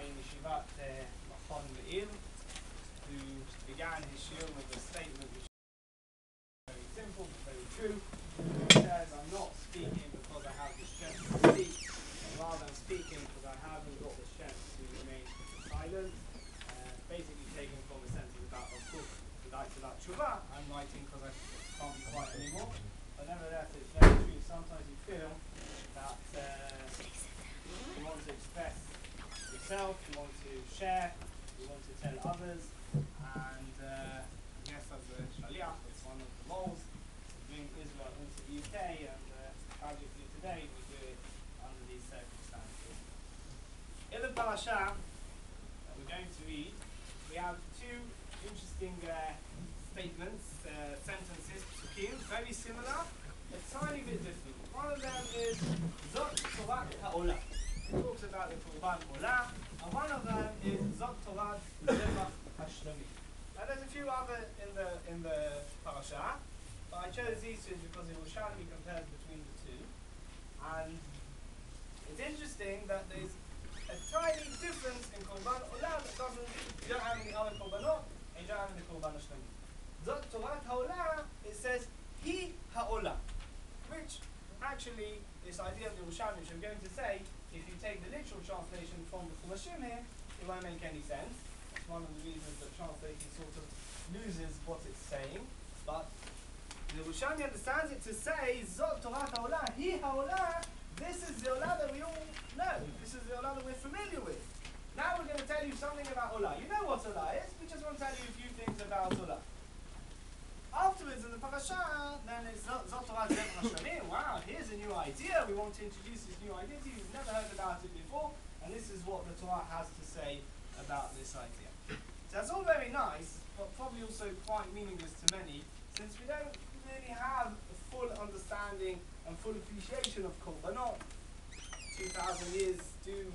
in Yeshivat Rav Ilan, who began his shiur with a statement which is very simple but very true. He says, I'm not speaking because I have the strength to speak, but rather I'm speaking because I haven't got the strength to remain silent. Basically taken from a sentence about a book about tshuva. I'm writing because I can't be quiet anymore. But nevertheless, it's very true. Sometimes you feel that you want to express yourself, you want to share, you want to tell others, and I guess as a Shaliach, it's one of the roles to bring Israel into the UK, and tragically today we do it under these circumstances. In the parasha that we're going to read, we have two interesting statements, sentences, psukim, very similar, a tiny bit different. One of them is Zot Torat Ha'olah. It talks about the Korban Olah, and one of them is Zot Torat Zebach Hashlamim. Now there's a few other in the parasha, but I chose these two because it will sharply compare between the two. And it's interesting that there's a tiny difference in Korban Olah that you don't have in the other Korbanot, and you don't have in the Korban Hashlamim. Zot Torat Ha'olah, it says Hi Ha'olah, which actually, this idea of the Yerushalmi, which I'm going to say, if you take the literal translation from the Chumashim here, it won't make any sense. It's one of the reasons that translating sort of loses what it's saying. But the Yerushalmi understands it to say, Zot Torat Ha'olah, Hi Ha'olah, this is the Olah that we all know. This is the Olah that we're familiar with. Now we're going to tell you something about Olah. You know what Olah is, we just want to tell you a few things about Olah. Afterwards in the parasha, then it's Zot Torat Zebach Hashlamim. Wow, here's a new idea. We want to introduce this new idea to you. You've never heard about it before, and this is what the Torah has to say about this idea. So that's all very nice, but probably also quite meaningless to many, since we don't really have a full understanding and full appreciation of Korbanot. 2,000 years do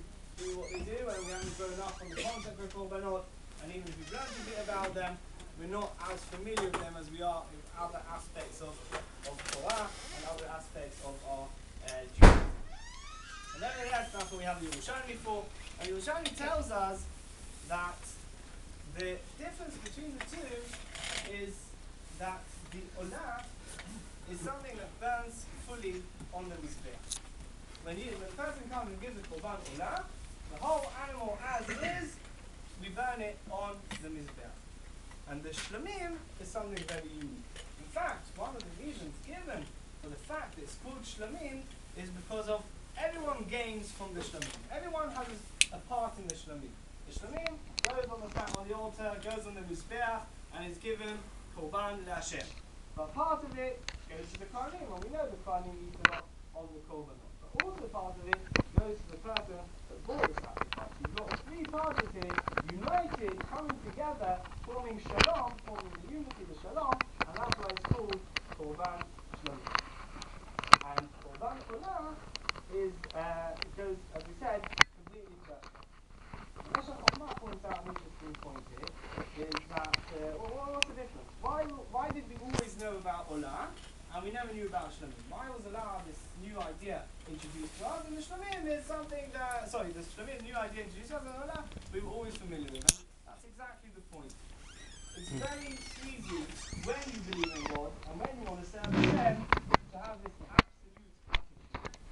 what they do, and we haven't grown up on the concept of Korbanot, and even if we've learned a bit about them, we're not as familiar with them as we are with other aspects of Torah and other aspects of our Judaism. And nevertheless, that's what we have the Yerushalmi for. And the Yerushalmi tells us that the difference between the two is that the Olah is something that burns fully on the Mizbeach. When the person comes and gives the Korban Olah, the whole animal as it is, we burn it on the Mizbeach. And the Shlamim is something very unique. In fact, one of the reasons given for the fact that it's called Shlamim is because of everyone gains from the Shlamim. Everyone has a part in the Shlamim. The Shlamim goes on the altar, goes on the Mizbeach, and is given Korban LaHashem. But part of it goes to the Kohanim, and we know the Kohanim eat a lot on the Korban. But also part of it goes to the person that brought the sacrifice. You've got three parties here, united, coming together, forming Shalom, forming the unity, the Shalom, and that's why it's called Korban Shalom. And Korban Olah is, goes, as we said, completely perfect. Meshach Chochmah points out an interesting point here, is that, what's the difference? Why did we always know about Olah, and we never knew about Shlamim? Why was Olah, this new idea, introduced to us? And the Shlamim is something that, the Shlamim new idea introduced to us, and Olah, we were always familiar with. And that's exactly the point. It's very easy when you believe in God, and when you want to serve Hashem, to have this absolute attitude.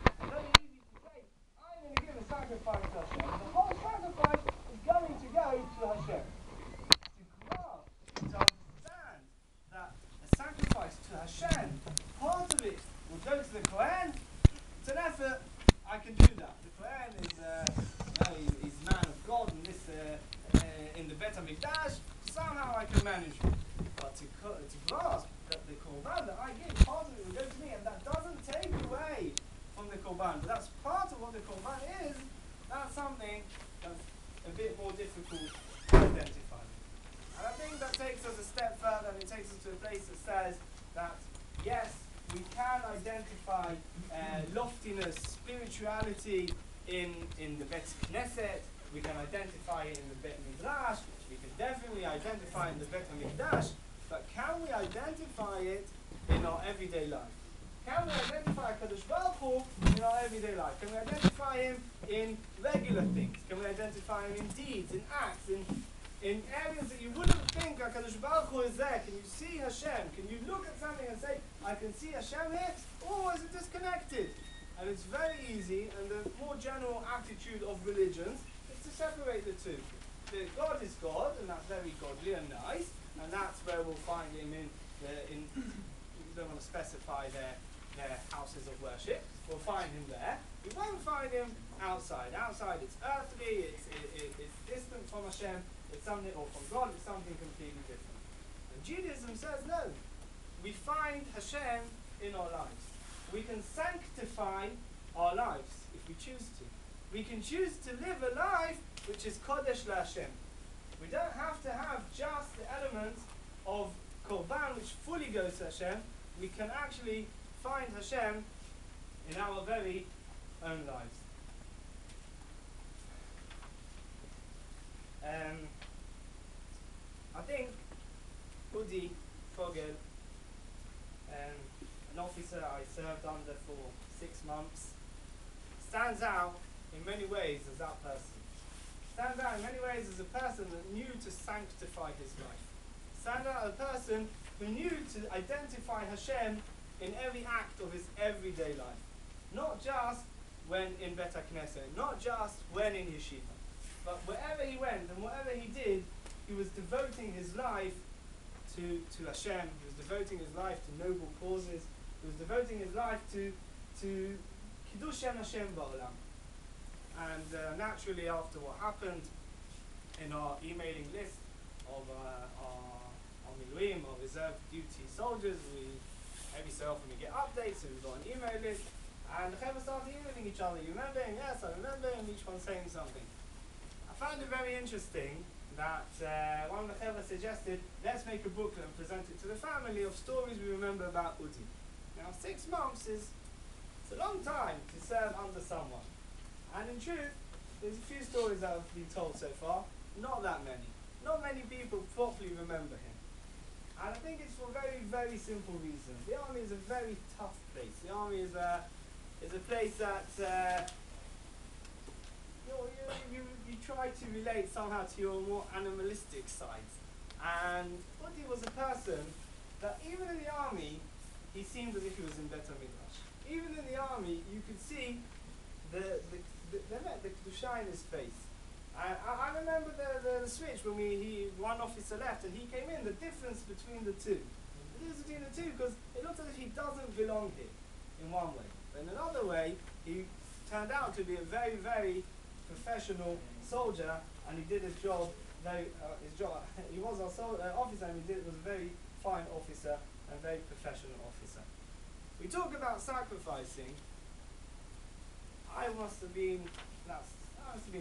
It's very easy to say, I'm going to give a sacrifice to Hashem. The whole sacrifice is going to go to Hashem. To grasp, to understand that a sacrifice to Hashem, part of it will go to the Kohen. It's an effort. I can do that. The Kohen is man of God, and this in the Bet HaMikdash, somehow I can manage it. But to grasp that the Korban that I give, part of it will go to me, and that doesn't take away from the Korban. But that's part of what the Korban is. That's something that's a bit more difficult to identify. And I think that takes us a step further, and it takes us to a place that says that, yes, we can identify loftiness, spirituality in the Bet Knesset. We can identify it in the Bet Midrash. We can definitely identify it in the Bet HaMikdash. But can we identify it in our everyday life? Can we identify HaKadosh Baruch Hu in our everyday life? Can we identify Him in regular things? Can we identify him in deeds, in acts, in areas that you wouldn't think HaKadosh Baruch Hu is there? Can you see Hashem? Can you look at something and say, I can see Hashem here? Or is it disconnected? And it's very easy, and the more general attitude of religions is to separate the two. That God is God, and that's very godly and nice, and that's where we'll find him in we don't want to specify their houses of worship. We'll find him there. We won't find him outside. Outside it's earthly, it's distant from Hashem, it's something, or from God, it's something completely different. And Judaism says no. We find Hashem in our lives. We can sanctify our lives if we choose to. We can choose to live a life which is Kodesh LaHashem. We don't have to have just the element of Korban which fully goes to Hashem. We can actually find Hashem in our very own lives. I think Udi Fogel, an officer I served under for 6 months, stands out in many ways as that person. Stands out in many ways as a person that knew to sanctify his life. Stands out as a person who knew to identify Hashem in every act of his everyday life. Not just when in Bet HaKnesset, not just when in Yeshiva, but wherever he went and whatever he did, he was devoting his life to Hashem. He was devoting his life to noble causes. He was devoting his life to Kiddush Hashem Ba'olam. And naturally, after what happened in our emailing list of our Miluim, our reserve duty soldiers, every so often we get updates, so we've got an email list, and the Chevra started emailing each other. You remember him? Yes, I remember him, each one saying something. I found it very interesting that one of the Chevra suggested, let's make a booklet and present it to the family of stories we remember about Udi. Now 6 months it's a long time to serve under someone. And in truth, there's a few stories that have been told so far, not that many. Not many people properly remember him. And I think it's for very, very simple reasons. The army is a very tough place. The army is a place that you try to relate somehow to your more animalistic sides. And Udi was a person that even in the army, he seemed as if he was in Beit HaMikdash. Even in the army, you could see the Kedusha in his face. I remember the switch when one officer left and he came in, the difference between the two. The difference between the two, because it looked as if he doesn't belong here, in one way. But in another way, he turned out to be a very, very professional soldier, and he did his job he was our officer, and was a very fine officer and very professional officer. We talk about sacrificing. I must have been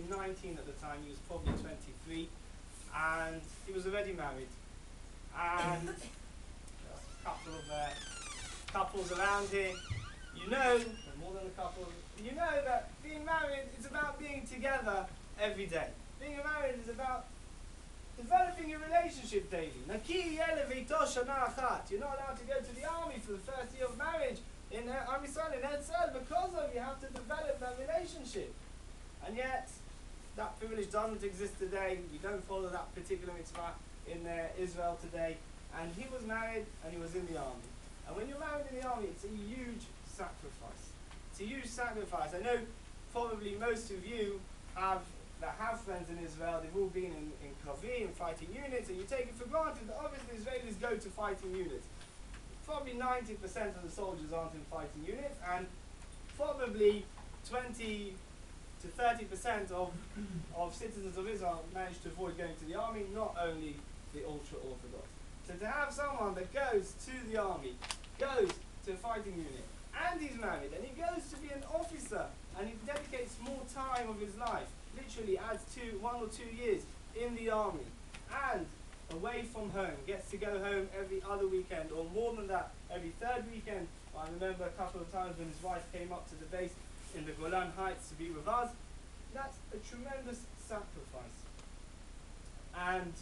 19 at the time. He was probably 23, and he was already married. And a couple of couples around here, more than a couple. You know that being married is about being together every day. Being married is about developing your relationship daily. You're not allowed to go to the army for the first year of marriage in Am Yisrael, in Eretz Yisrael, because you have to develop that relationship. And yet, that privilege doesn't exist today. We don't follow that particular mitzvah in Israel today. And he was married and he was in the army. And when you're married in the army, it's a huge sacrifice. It's a huge sacrifice. I know probably most of you have friends in Israel. They've all been in Kavim, in fighting units, and you take it for granted that obviously Israelis go to fighting units. Probably 90% of the soldiers aren't in fighting units, and probably 20 to 30% of citizens of Israel manage to avoid going to the army, not only the ultra-Orthodox. So to have someone that goes to the army, goes to a fighting unit, and he's married, and he goes to be an officer, and he dedicates more time of his life, literally adds 1 or 2 years in the army, and away from home, gets to go home every other weekend, or more than that, every 3rd weekend. I remember a couple of times when his wife came up to the base in the Golan Heights to be with us. That's a tremendous sacrifice. And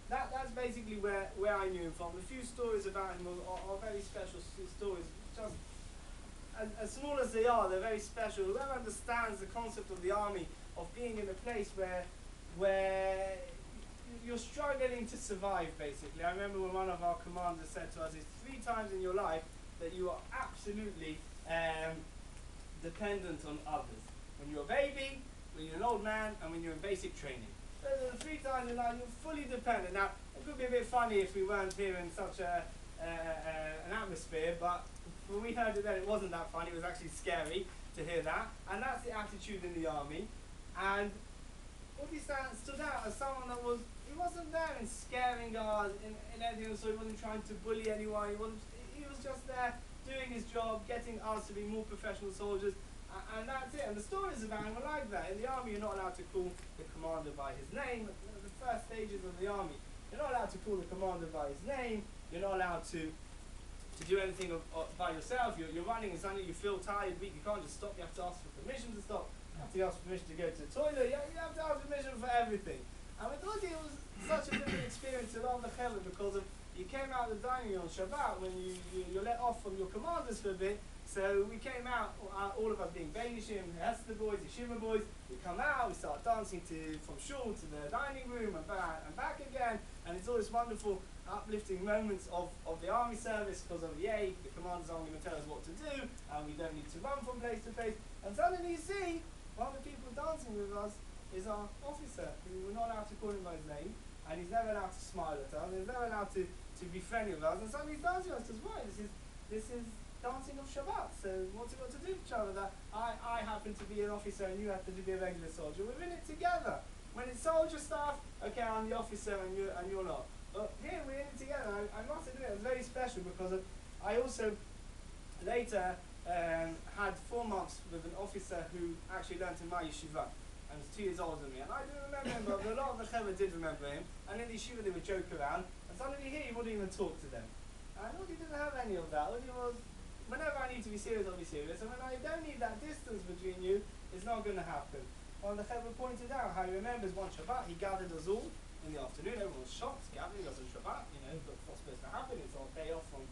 that's basically where I knew him from. A few stories about him are very special stories. Just as small as they are, they're very special. Whoever understands the concept of the army, of being in a place where you're struggling to survive, basically. I remember when one of our commanders said to us, it's 3 times in your life that you are absolutely dependent on others. When you're a baby, when you're an old man, and when you're in basic training. Those are the 3 times in life you're fully dependent. Now, it could be a bit funny if we weren't here in such an atmosphere, but when we heard it then, it wasn't that funny. It was actually scary to hear that. And that's the attitude in the army. And Udi stood out as someone that he wasn't there in scaring us in anything, so he wasn't trying to bully anyone. He was just there doing his job, getting us to be more professional soldiers, and that's it. And the stories about him are like that. In the army, you're not allowed to call the commander by his name. At the first stages of the army, you're not allowed to call the commander by his name. You're not allowed to do anything by yourself. You're running and suddenly you feel tired, weak. You can't just stop. You have to ask for permission to stop. You have to ask permission to go to the toilet. You have to ask permission for everything. And with Udi, it was such a different experience to all the chevra because you came out of the dining room on Shabbat when you let off from your commanders for a bit. So we came out, all of us being Beishim, Hester boys, Yeshiva boys. We come out, we start dancing from shul to the dining room and back again. And it's all this wonderful, uplifting moments of the army service because of yay, the commanders aren't going to tell us what to do, and we don't need to run from place to place. And suddenly you see, one of the people dancing with us is our officer, who we're not allowed to call him by his name, and he's never allowed to smile at us, and he's never allowed to be friendly with us, and suddenly he's dancing with us as well. This is dancing of Shabbat, so what's it got to do with each other? That I happen to be an officer and you happen to be a regular soldier. We're in it together. When it's soldier stuff, okay, I'm the officer and you're not. But here we're in it together. I must admit it was very special because I also later had 4 months with an officer who actually learnt in my yeshiva and was 2 years older than me. And I didn't remember him, but a lot of the chevra did remember him. And in the yeshiva they would joke around, and suddenly here he wouldn't even talk to them. And Udi didn't have any of that. Udi was, whenever I need to be serious, I'll be serious. And when I don't need that distance between you, it's not going to happen. Well, the chevra pointed out how he remembers one Shabbat, he gathered us all in the afternoon. Everyone was shocked, gathering us on Shabbat. But what's supposed to happen? It's our day off from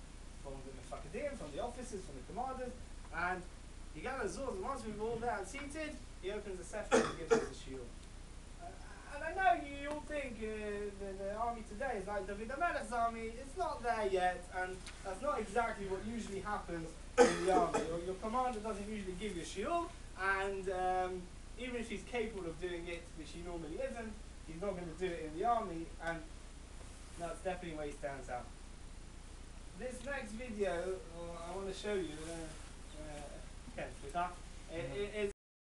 the mefakadim, from the officers, from the commanders. And he gathers us all, and once we're all there and seated, he opens the sefer and gives us a shiur. And I know you all think the army today is like David HaMelech's army. It's not there yet, and that's not exactly what usually happens in the army. Your commander doesn't usually give you a shiur, and even if he's capable of doing it, which he normally isn't, he's not going to do it in the army, and that's definitely where he stands out. This next video, I want to show you, is